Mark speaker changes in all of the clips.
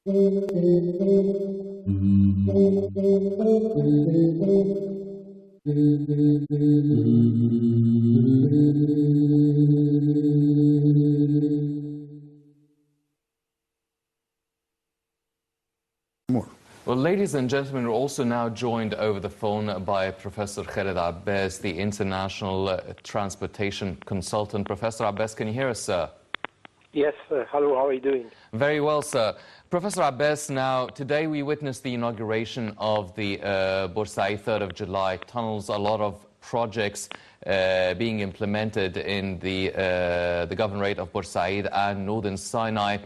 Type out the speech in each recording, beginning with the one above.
Speaker 1: Well, ladies and gentlemen, we're also now joined over the phone by Professor Khaled Abbas, the International Transportation Consultant. Professor Abbas, can you hear us, sir?
Speaker 2: Yes, hello, how are you doing?
Speaker 1: Very well, sir. Professor Abbas, now, today we witnessed the inauguration of the Bursaid 3rd of July tunnels, a lot of projects being implemented in the governorate of Bursaid and Northern Sinai.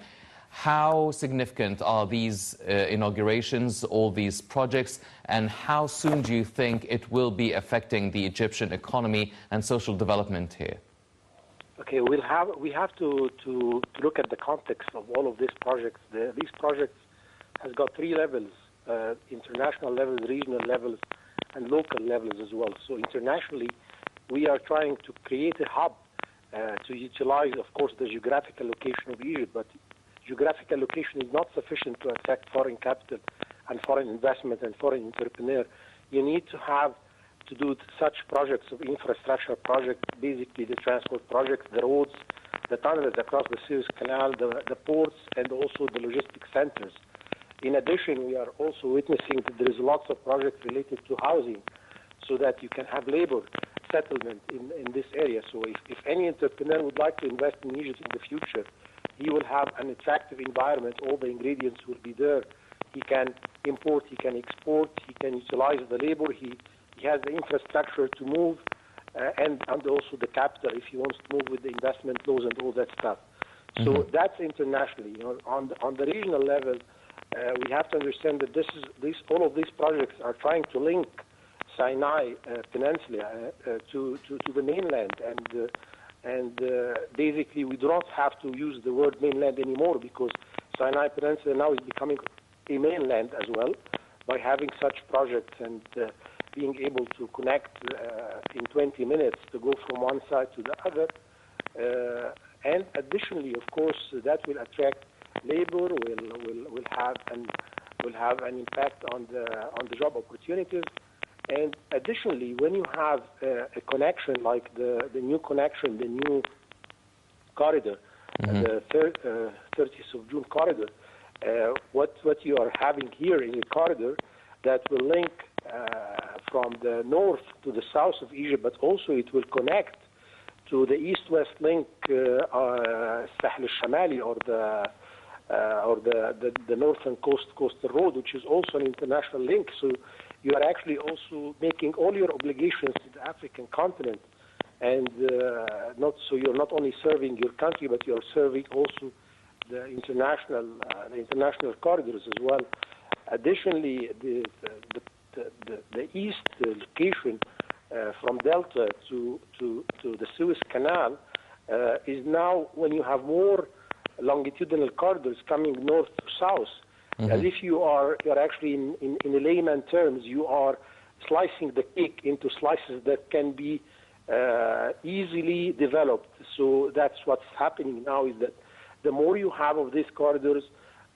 Speaker 1: How significant are these inaugurations, all these projects, and how soon do you think it will be affecting the Egyptian economy and social development here?
Speaker 2: Okay, we have to look at the context of all of these projects. These projects has got three levels: international levels, regional levels, and local levels as well. So internationally, we are trying to create a hub to utilize, of course, the geographical location of Egypt, but geographical location is not sufficient to attract foreign capital and foreign investment and foreign entrepreneur. You need to have to do such projects of infrastructure projects, basically the transport projects, the roads, the tunnels across the Suez Canal, the ports, and also the logistics centers. In addition, we are also witnessing that there is lots of projects related to housing, so that you can have labor settlement in this area. So if any entrepreneur would like to invest in Egypt in the future, he will have an attractive environment. All the ingredients will be there. He can import, he can export, he can utilize the labor, he has the infrastructure to move, and also the capital if he wants to move with the investment laws and all that stuff. So that's internationally. You know, on the regional level, we have to understand that all of these projects are trying to link Sinai Peninsula to the mainland, and basically we do not have to use the word mainland anymore, because Sinai Peninsula now is becoming a mainland as well by having such projects and being able to connect in 20 minutes to go from one side to the other. And additionally, of course, that will attract labor, will have an impact on the job opportunities. And additionally, when you have a connection like the new connection, the new corridor, the 30th of June corridor, what you are having here is a corridor that will link from the north to the south of Egypt, but also it will connect to the east-west link, Sahl al-Shamali, or the northern coastal road, which is also an international link. So you are actually also making all your obligations to the African continent, and you're not only serving your country, but you're serving also the international corridors as well. Additionally, the east location from Delta to the Suez Canal is now, when you have more longitudinal corridors coming north to south, as if you're actually in layman terms, you are slicing the cake into slices that can be easily developed. So that's what's happening now, is that the more you have of these corridors,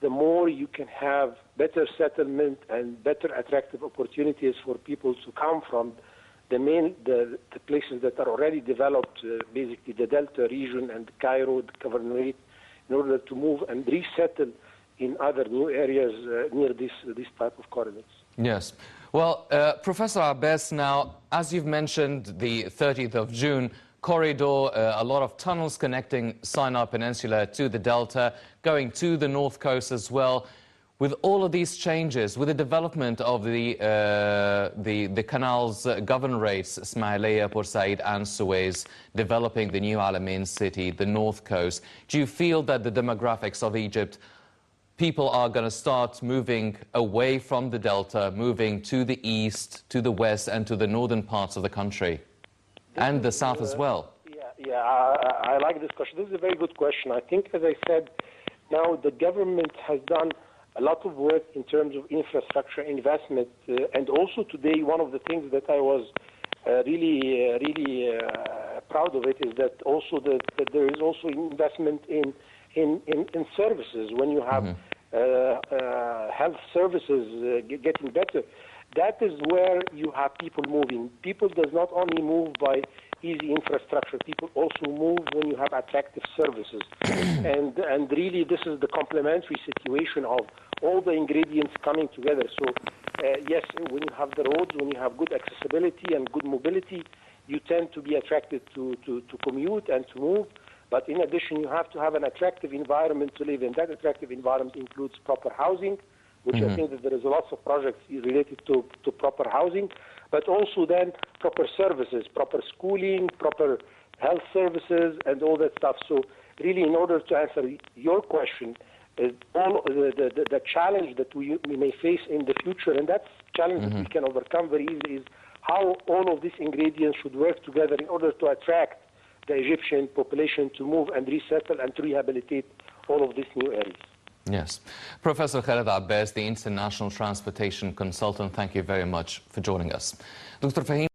Speaker 2: the more you can have better settlement and better attractive opportunities for people to come from the places that are already developed, basically the Delta region and Cairo, the Governorate, in order to move and resettle in other new areas near this type of corridors.
Speaker 1: Yes. Well, Professor Abbas, now, as you've mentioned, the 30th of June corridor, a lot of tunnels connecting Sinai Peninsula to the Delta, going to the north coast as well. With all of these changes, with the development of the canals, governorates, Ismailia, Bursaid and Suez, developing the new Alamein city, the north coast, do you feel that the demographics of Egypt, people are going to start moving away from the Delta, moving to the east, to the west and to the northern parts of the country? And the south as well.
Speaker 2: I like this question. This is a very good question. I think, as I said, now the government has done a lot of work in terms of infrastructure investment, and also today one of the things that I was really proud of it is that also that there is also investment in services. When you have health services getting better. That is where you have people moving. People does not only move by easy infrastructure. People also move when you have attractive services. and really this is the complementary situation of all the ingredients coming together. So yes, when you have the roads, when you have good accessibility and good mobility, you tend to be attracted to commute and to move. But in addition, you have to have an attractive environment to live in. That attractive environment includes proper housing, which I think that there is lots of projects related to proper housing, but also then proper services, proper schooling, proper health services, and all that stuff. So really, in order to answer your question, all the challenge that we may face in the future, and that's a challenge that we can overcome very easily, is how all of these ingredients should work together in order to attract the Egyptian population to move and resettle and to rehabilitate all of these new areas.
Speaker 1: Yes. Professor Khaled Abbas, the International Transportation Consultant, thank you very much for joining us. Dr. Fahim